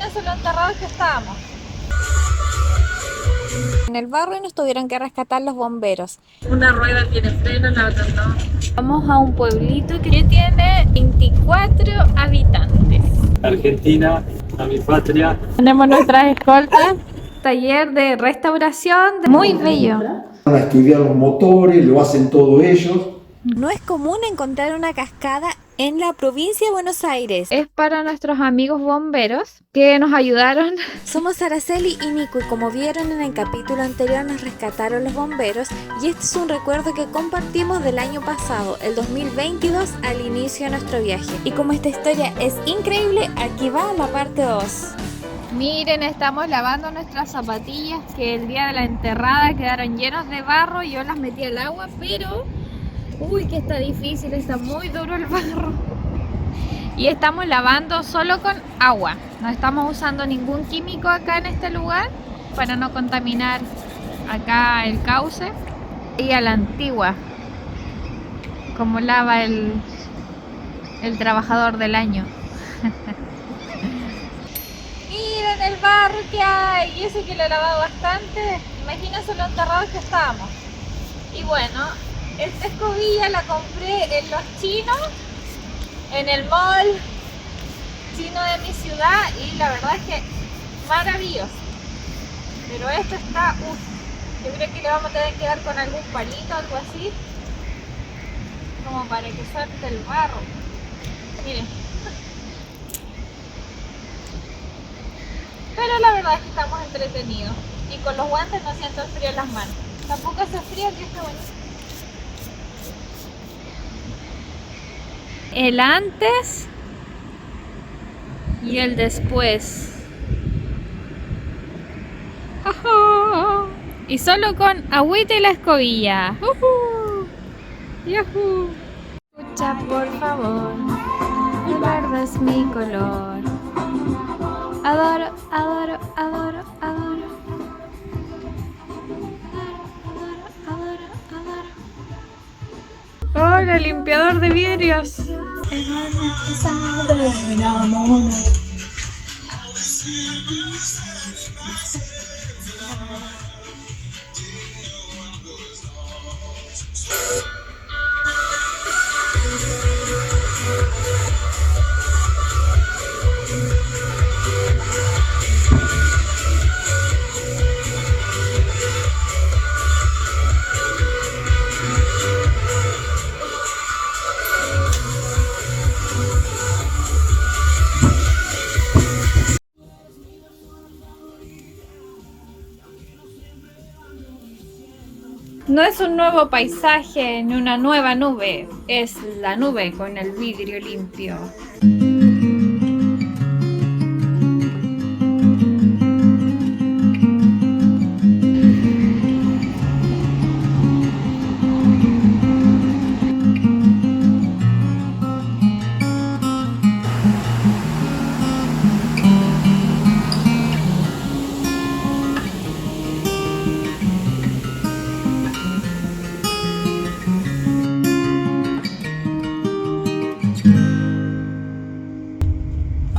Imagínense lo enterrados que estábamos. En el barro y nos tuvieron que rescatar los bomberos. Una rueda tiene freno, la otra no. Vamos a un pueblito que tiene 24 habitantes. Argentina, a mi patria. Tenemos nuestras escoltas. Taller de restauración, muy bello. Van a estudiar los motores, lo hacen todos ellos. No es común encontrar una cascada en la provincia de Buenos Aires. Es para nuestros amigos bomberos que nos ayudaron. Somos Araceli y Nico y como vieron en el capítulo anterior nos rescataron los bomberos y este es un recuerdo que compartimos del año pasado, el 2022, al inicio de nuestro viaje. Y como esta historia es increíble, aquí va la parte 2. Miren, estamos lavando nuestras zapatillas que el día de la enterrada quedaron llenos de barro. Yo las metí al agua, pero... uy, que está difícil, está muy duro el barro. Y estamos lavando solo con agua. No estamos usando ningún químico acá en este lugar para no contaminar acá el cauce. Y a la antigua, como lava el trabajador del año. Miren el barro que hay. Y eso que lo he lavado bastante. Imagínense lo enterrados que estábamos. Y bueno, esta escobilla la compré en los chinos, en el mall chino de mi ciudad y la verdad es que maravilloso. Pero esto está, yo creo que le vamos a tener que dar con algún palito, algo así, como para que salte el barro. Miren. Pero la verdad es que estamos entretenidos y con los guantes no siento el frío en las manos. Tampoco hace frío, que está bonito. El antes y el después. Y solo con agüita y la escobilla. ¡Yahoo! Escucha por favor, el verde es mi color. Adoro, adoro, adoro, adoro. ¡Hola, limpiador de vidrios! No es un nuevo paisaje ni una nueva nube, es la nube con el vidrio limpio.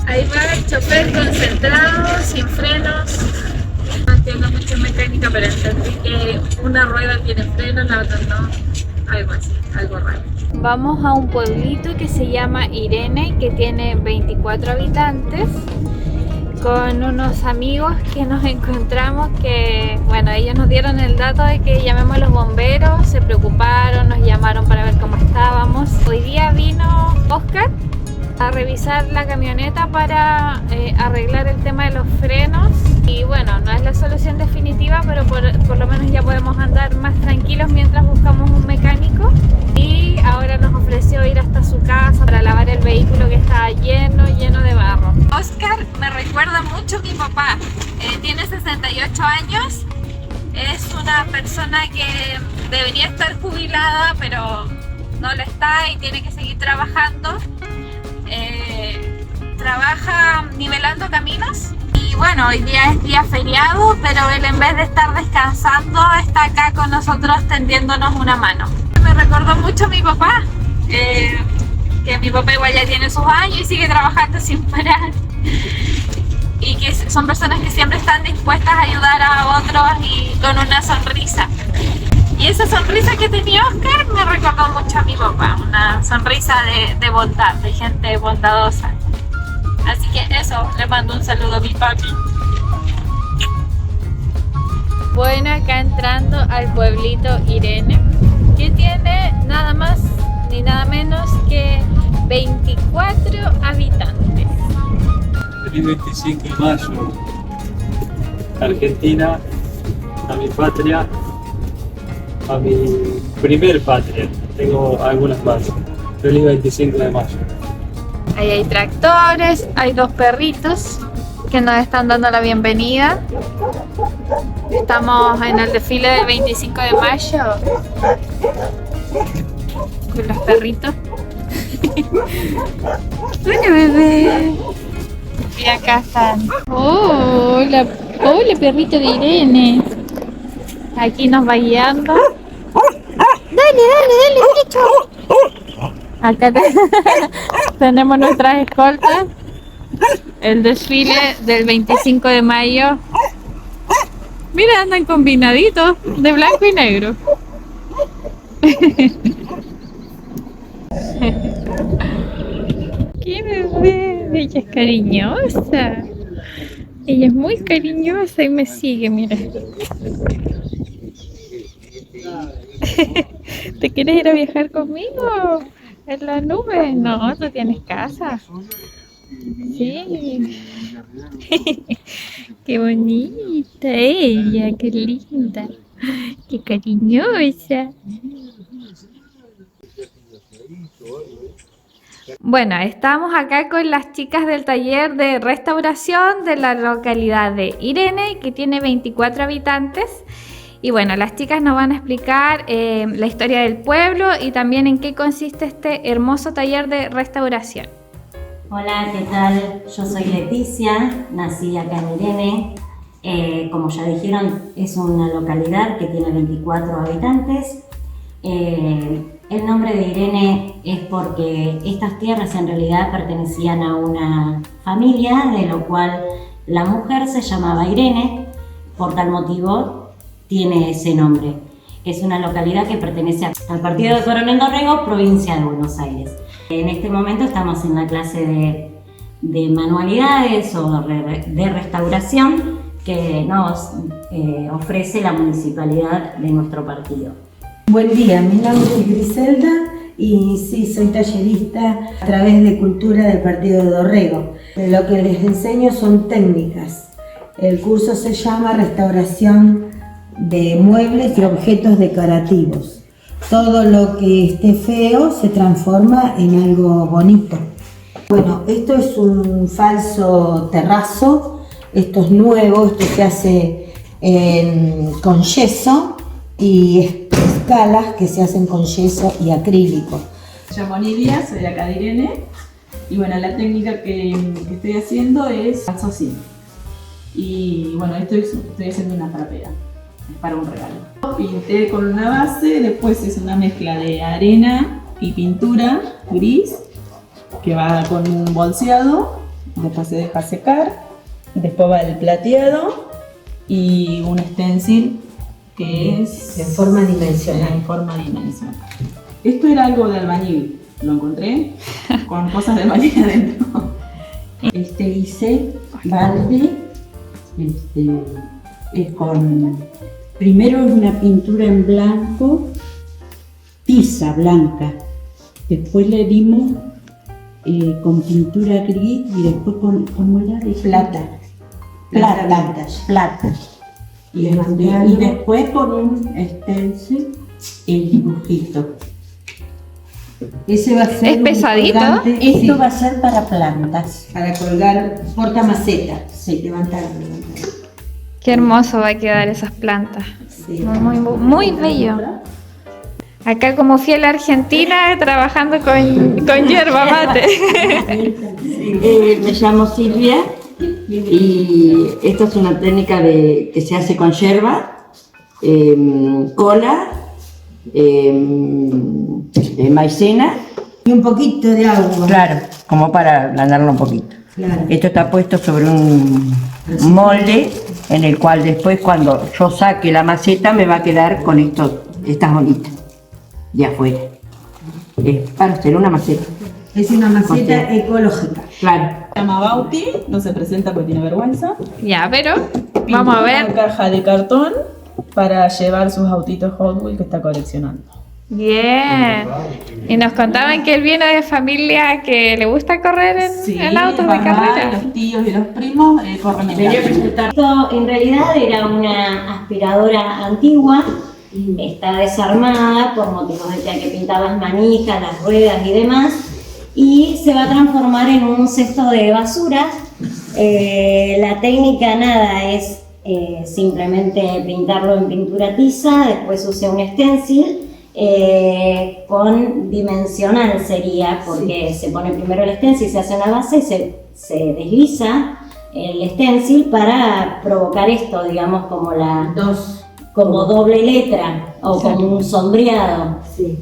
Ahí va el chofer concentrado, sin frenos. No entiendo mucho mecánica, pero entendí que una rueda tiene freno, la otra no. Algo así, algo raro. Vamos a un pueblito que se llama Irene, que tiene 24 habitantes, con unos amigos que nos encontramos que, bueno, ellos nos dieron el dato de que llamemos a los bomberos, se preocuparon, nos llamaron para ver cómo estábamos. Hoy día vino Oscar a revisar la camioneta para arreglar el tema de los frenos y bueno, no es la solución definitiva, pero por lo menos ya podemos andar más tranquilos mientras buscamos un mecánico. Y ahora nos ofreció ir hasta su casa para lavar el vehículo que estaba lleno de barro. Oscar me recuerda mucho a mi papá, tiene 68 años, es una persona que debería estar jubilada pero no lo está y tiene que seguir trabajando. Trabaja nivelando caminos y bueno, hoy día es día feriado, pero él en vez de estar descansando está acá con nosotros tendiéndonos una mano. Me recordó mucho a mi papá, que mi papá igual ya tiene sus años y sigue trabajando sin parar y que son personas que siempre están dispuestas a ayudar a otros y con una sonrisa. Y esa sonrisa que tenía Oscar me recordó mucho a mi papá, una sonrisa de bondad, de gente bondadosa. Así que eso, le mando un saludo a mi papi. Bueno, acá entrando al pueblito Irene, que tiene nada más ni nada menos que 24 habitantes. Feliz 25 de mayo. Argentina, a mi patria, a mi primer patria. Tengo algunas más. Feliz 25 de mayo. Ahí hay tractores, hay dos perritos que nos están dando la bienvenida. Estamos en el desfile del 25 de mayo con los perritos. Bueno, bebé. Y acá están. Hola, hola perrito de Irene. Aquí nos va guiando. Dale, bicho. Acá tenemos nuestras escoltas. El desfile del 25 de mayo. Mira, andan combinaditos de blanco y negro. ¡Qué bebé! Ella es cariñosa. Ella es muy cariñosa y me sigue, mira. ¿Te quieres ir a viajar conmigo? ¿En la nube? No, tú tienes casa. Sí. Qué bonita ella, qué linda, qué cariñosa. Bueno, estamos acá con las chicas del taller de restauración de la localidad de Irene, que tiene 24 habitantes. Y bueno, las chicas nos van a explicar la historia del pueblo y también en qué consiste este hermoso taller de restauración. Hola, ¿qué tal? Yo soy Leticia, nací acá en Irene. Como ya dijeron, es una localidad que tiene 24 habitantes. El nombre de Irene es porque estas tierras en realidad pertenecían a una familia, de lo cual la mujer se llamaba Irene, por tal motivo tiene ese nombre. Es una localidad que pertenece al partido de Coronel Dorrego, provincia de Buenos Aires. En este momento estamos en la clase de manualidades o de restauración que nos ofrece la municipalidad de nuestro partido. Buen día, mi nombre es Griselda y sí, soy tallerista a través de Cultura del partido de Dorrego. Lo que les enseño son técnicas. El curso se llama Restauración de Muebles y Objetos Decorativos. Todo lo que esté feo se transforma en algo bonito. Bueno, esto es un falso terrazo, esto es nuevo, esto se hace con yeso y escalas que se hacen con yeso y acrílico. Me llamo Nidia, soy de acá de Irene y bueno, la técnica que estoy haciendo es falso así. Y bueno, estoy haciendo una frapera, es para un regalo. Pinté con una base, después es una mezcla de arena y pintura gris que va con un bolseado, después se deja secar, después va el plateado y un stencil que es en forma dimensional. Esto era algo de albañil, lo encontré con cosas de albañil adentro. Hice balde, primero es una pintura en blanco, tiza blanca, después le dimos con pintura gris y después con plata. Y después con un stencil el dibujito. Ese va a ser ¿Es pesadito? Esto va a ser para plantas, para colgar portamaceta. Sí, levantar. Qué hermoso va a quedar esas plantas. Sí. Muy bello. Acá como fiel argentina trabajando con yerba mate. Me llamo Silvia y esta es una técnica que se hace con yerba, cola, maicena Y un poquito de agua. Claro, como para ablandarlo un poquito. Claro. Esto está puesto sobre molde en el cual después cuando yo saque la maceta me va a quedar con estas bolitas de afuera. Es para hacer una maceta. Es una maceta Ok. ecológica. Claro. Se llama Bauti, no se presenta porque tiene vergüenza. Ya, pero vamos a Una ver. caja de cartón para llevar sus autitos Hot Wheels que está coleccionando. Bien. Y nos contaban que él viene de familia que le gusta correr en autos de papá, carrera. los tíos y los primos corren en auto. Esto en realidad era una aspiradora antigua, está desarmada por motivos de que hay que pintar las manijas, las ruedas y demás, y se va a transformar en un cesto de basuras. La técnica nada es simplemente pintarlo en pintura tiza, después usa un stencil con dimensional sería, porque se pone primero el stencil, se hace una base y se desliza el stencil para provocar esto, digamos, como como doble letra o como un sombreado. Sí.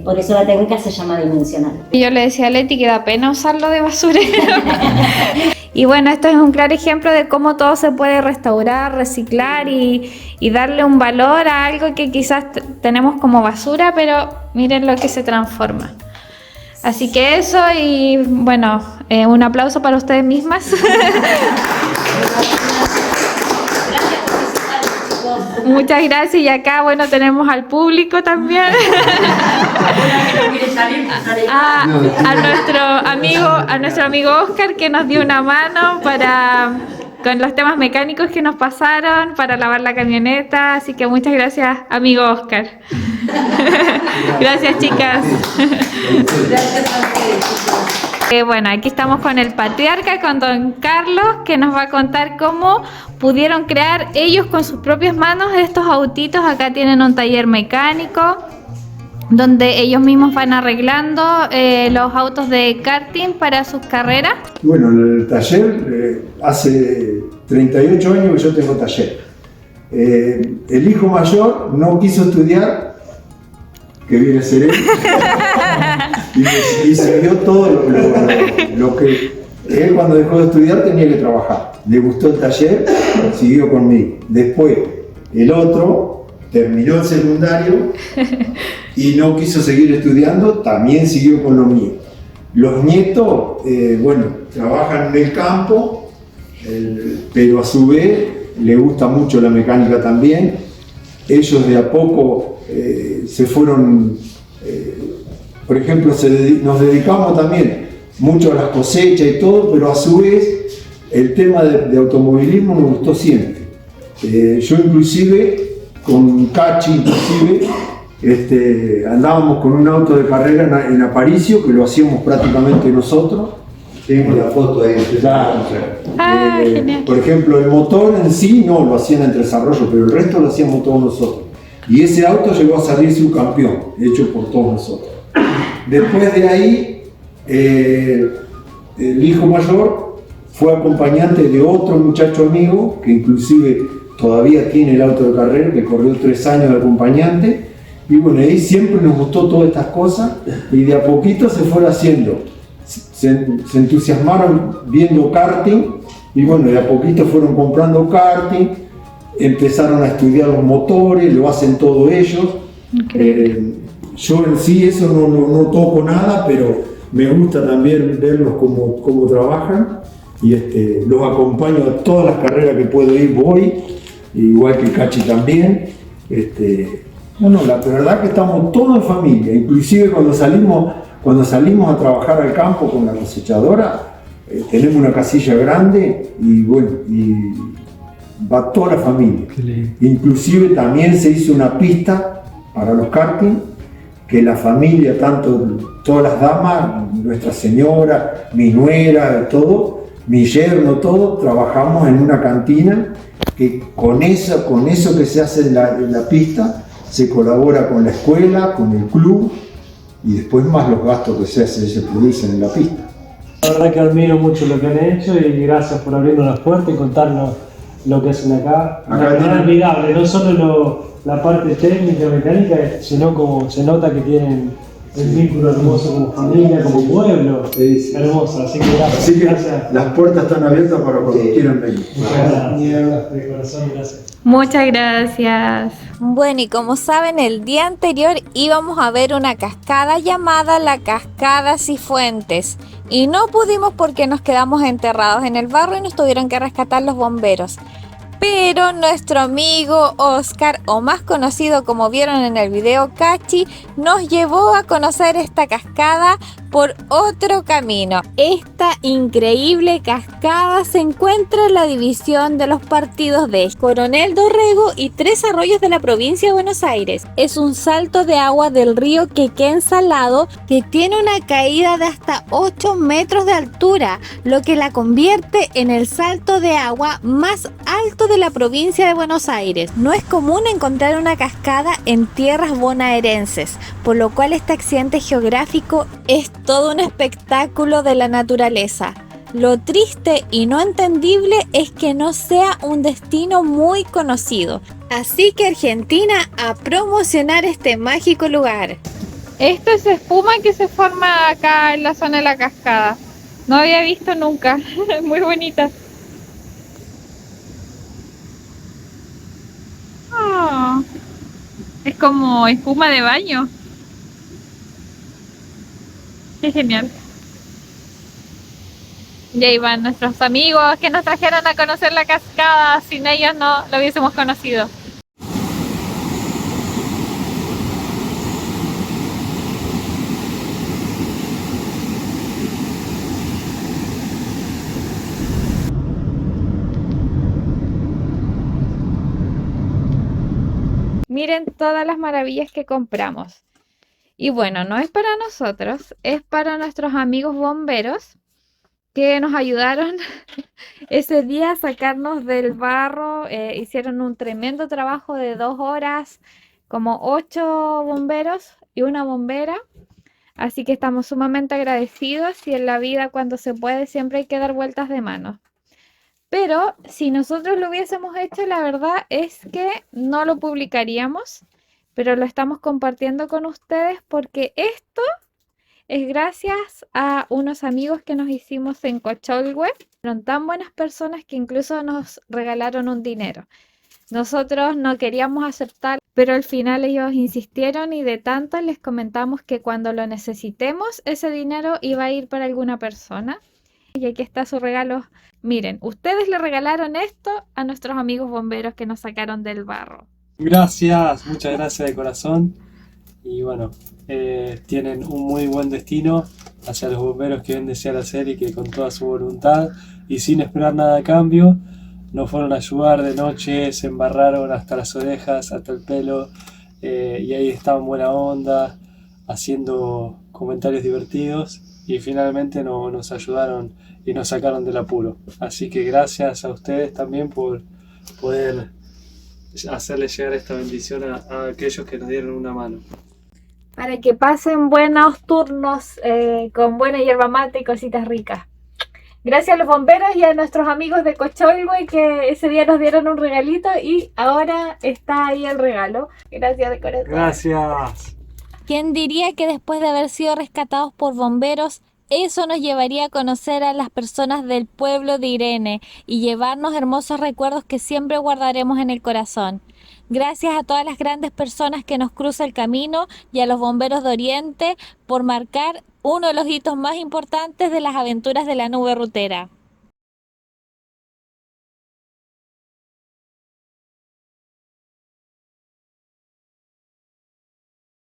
Por eso la técnica se llama dimensional. Y yo le decía a Leti que da pena usarlo de basurero. Y bueno, esto es un claro ejemplo de cómo todo se puede restaurar, reciclar y darle un valor a algo que quizás tenemos como basura, pero miren lo que se transforma. Así que eso y bueno, un aplauso para ustedes mismas. Muchas gracias y acá bueno tenemos al público también. A nuestro amigo Oscar que nos dio una mano con los temas mecánicos que nos pasaron para lavar la camioneta, así que muchas gracias amigo Oscar. Gracias chicas. Bueno, aquí estamos con el patriarca, con don Carlos, que nos va a contar cómo pudieron crear ellos con sus propias manos estos autitos. Acá tienen un taller mecánico donde ellos mismos van arreglando los autos de karting para sus carreras. Bueno, el taller, hace 38 años que yo tengo taller. El hijo mayor no quiso estudiar, que viene a ser él, y siguió todo lo que él cuando dejó de estudiar tenía que trabajar. Le gustó el taller, siguió conmigo. Después, el otro terminó el secundario y no quiso seguir estudiando, también siguió con lo mío. Los nietos, bueno, trabajan en el campo, pero a su vez le gusta mucho la mecánica también. Ellos de a poco se fueron, por ejemplo, nos dedicamos también mucho a las cosechas y todo, pero a su vez el tema de automovilismo nos gustó siempre. Yo inclusive, con Cachi andábamos con un auto de carrera en Aparicio, que lo hacíamos prácticamente nosotros. Tengo la foto ahí. Genial. Por ejemplo, el motor en sí no lo hacían entre desarrollo, pero el resto lo hacíamos todos nosotros. Y ese auto llegó a salir subcampeón, hecho por todos nosotros. Después de ahí, el hijo mayor fue acompañante de otro muchacho amigo, que inclusive todavía tiene el auto de carrera, que corrió 3 años de acompañante. Y bueno, ahí siempre nos gustó todas estas cosas y de a poquito se fueron haciendo. Se entusiasmaron viendo karting y bueno, de a poquito fueron comprando karting, empezaron a estudiar los motores, lo hacen todos ellos. Yo en sí eso no toco nada, pero me gusta también verlos cómo trabajan y los acompaño a todas las carreras que puedo ir, voy, igual que Cachi también. Bueno, la verdad que estamos todos en familia, inclusive cuando salimos a trabajar al campo con la cosechadora, tenemos una casilla grande y bueno, y va toda la familia. Inclusive también se hizo una pista para los karting, que la familia, todas las damas, Nuestra Señora, mi nuera, todo, mi yerno, todo, trabajamos en una cantina que con eso que se hace en la pista, se colabora con la escuela, con el club y después más los gastos que se producen en la pista. La verdad que admiro mucho lo que han hecho y gracias por abrirnos las puertas y contarnos lo que hacen acá. Es inolvidable, no solo la parte técnica, mecánica, sino como se nota que tienen el vínculo hermoso como familia, como pueblo. Sí. Hermoso, así que gracias. Así que Gracias. las puertas están abiertas para cuando quieran venir. Muchas gracias. De corazón, gracias. Muchas gracias. Bueno, y como saben, el día anterior íbamos a ver una cascada llamada la Cascada Cifuentes y no pudimos porque nos quedamos enterrados en el barro y nos tuvieron que rescatar los bomberos. Pero nuestro amigo Oscar, o más conocido como vieron en el video Cachi, nos llevó a conocer esta cascada por otro camino. Esta increíble cascada se encuentra en la división de los partidos de Coronel Dorrego y Tres Arroyos de la provincia de Buenos Aires. Es un salto de agua del río Quequén Salado que tiene una caída de hasta 8 metros de altura, lo que la convierte en el salto de agua más alto de la provincia de Buenos Aires. No es común encontrar una cascada en tierras bonaerenses, por lo cual este accidente geográfico es todo un espectáculo de la naturaleza. Lo triste y no entendible es que no sea un destino muy conocido. Así que Argentina, a promocionar este mágico lugar. Esto es espuma que se forma acá en la zona de la cascada. No había visto nunca. Muy bonita. Oh, es como espuma de baño. Qué genial. Y ahí van nuestros amigos que nos trajeron a conocer la cascada. Sin ellos no lo hubiésemos conocido. Miren todas las maravillas que compramos. Y bueno, no es para nosotros, es para nuestros amigos bomberos que nos ayudaron ese día a sacarnos del barro. Hicieron un tremendo trabajo de 2 horas, como 8 bomberos y una bombera. Así que estamos sumamente agradecidos y en la vida cuando se puede siempre hay que dar vueltas de mano. Pero si nosotros lo hubiésemos hecho, la verdad es que no lo publicaríamos, pero lo estamos compartiendo con ustedes porque esto es gracias a unos amigos que nos hicimos en Cocholhue. Fueron tan buenas personas que incluso nos regalaron un dinero. Nosotros no queríamos aceptar, pero al final ellos insistieron y de tanto les comentamos que cuando lo necesitemos, ese dinero iba a ir para alguna persona. Y aquí está su regalo. Miren, ustedes le regalaron esto a nuestros amigos bomberos que nos sacaron del barro. Gracias, muchas gracias de corazón. Y bueno, tienen un muy buen destino hacia los bomberos que ven desear hacer y que con toda su voluntad y sin esperar nada a cambio nos fueron a ayudar de noche, se embarraron hasta las orejas, hasta el pelo, y ahí estaban buena onda, haciendo comentarios divertidos y finalmente nos ayudaron y nos sacaron del apuro. Así que gracias a ustedes también por poder hacerles llegar esta bendición a aquellos que nos dieron una mano. Para que pasen buenos turnos con buena hierba mate y cositas ricas. Gracias a los bomberos y a nuestros amigos de Cocholhue que ese día nos dieron un regalito y ahora está ahí el regalo. Gracias de corazón. Gracias. ¿Quién diría que después de haber sido rescatados por bomberos, eso nos llevaría a conocer a las personas del pueblo de Irene y llevarnos hermosos recuerdos que siempre guardaremos en el corazón? Gracias a todas las grandes personas que nos cruzan el camino y a los bomberos de Oriente por marcar uno de los hitos más importantes de las aventuras de la nube rutera.